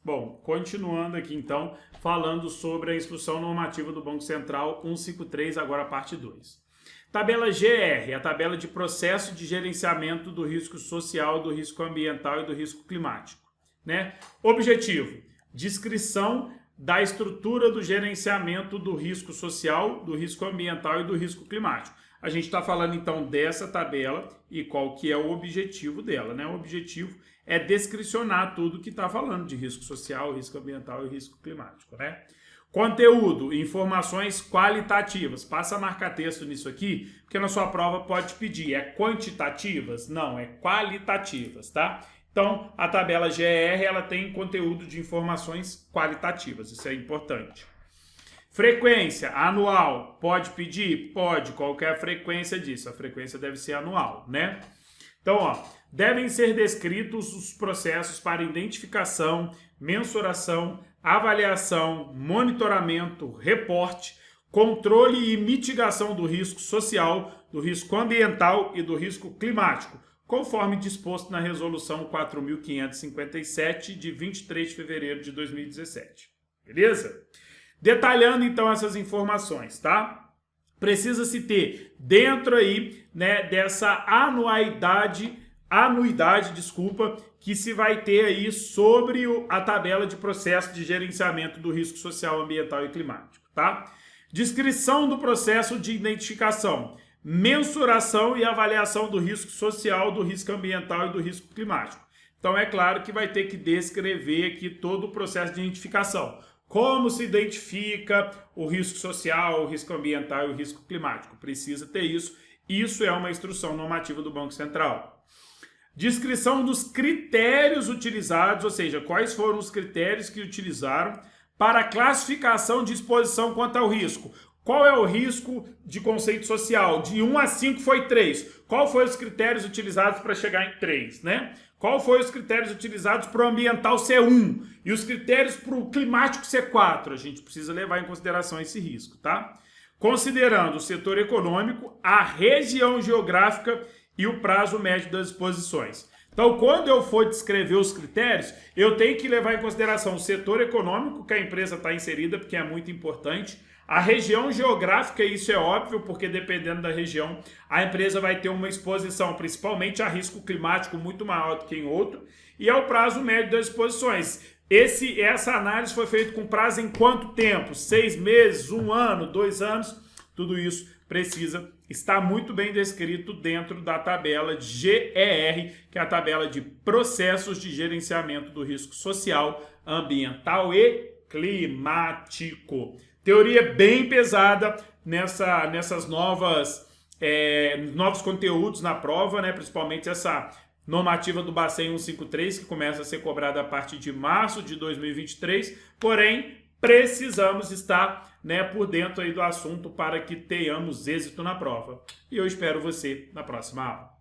Bom, continuando aqui então, falando sobre a Instrução Normativa do Banco Central 153, agora a parte 2. Tabela GR, a tabela de processo de gerenciamento do risco social, do risco ambiental e do risco climático, né? Objetivo: descrição da estrutura do gerenciamento do risco social, do risco ambiental e do risco climático. A gente está falando então dessa tabela e qual que é o objetivo dela, né? O objetivo é descricionar tudo que está falando de risco social, risco ambiental e risco climático, né? Conteúdo, informações qualitativas. Passa a marcar texto nisso aqui, porque na sua prova pode pedir. É quantitativas? Não, é qualitativas, tá? Então, a tabela GR, ela tem conteúdo de informações qualitativas. Isso é importante. Frequência, anual. Pode pedir? Pode. Qual que é a frequência disso? A frequência deve ser anual, né? Então, ó, devem ser descritos os processos para identificação, mensuração, avaliação, monitoramento, reporte, controle e mitigação do risco social, do risco ambiental e do risco climático, conforme disposto na Resolução 4.557, de 23 de fevereiro de 2017. Beleza? Detalhando, então, essas informações, tá? Precisa-se ter dentro aí, né, dessa anuidade, que se vai ter aí sobre a tabela de processo de gerenciamento do risco social, ambiental e climático, tá? Descrição do processo de identificação, mensuração e avaliação do risco social, do risco ambiental e do risco climático. Então é claro que vai ter que descrever aqui todo o processo de identificação. Como se identifica o risco social, o risco ambiental e o risco climático? Precisa ter isso. Isso é uma instrução normativa do Banco Central. Descrição dos critérios utilizados, ou seja, quais foram os critérios que utilizaram para a classificação de exposição quanto ao risco. Qual é o risco de conceito social? De 1 a 5 foi 3. Qual foram os critérios utilizados para chegar em 3, né? Qual foram os critérios utilizados para o ambiental ser 1 e os critérios para o climático ser 4? A gente precisa levar em consideração esse risco, tá? Considerando o setor econômico, a região geográfica e o prazo médio das exposições. Então, quando eu for descrever os critérios, eu tenho que levar em consideração o setor econômico que a empresa está inserida, porque é muito importante. A região geográfica, isso é óbvio, porque dependendo da região, a empresa vai ter uma exposição, principalmente a risco climático, muito maior do que em outro. E ao prazo médio das exposições. Essa análise foi feita com prazo em quanto tempo? 6 meses, 1 ano, 2 anos? Tudo isso precisa estar muito bem descrito dentro da tabela GER, que é a tabela de processos de gerenciamento do risco social, ambiental e climático. Teoria bem pesada nessas novos conteúdos na prova, né? Principalmente essa normativa do Bacen 153, que começa a ser cobrada a partir de março de 2023, porém, precisamos estar, né, por dentro aí do assunto para que tenhamos êxito na prova. E eu espero você na próxima aula.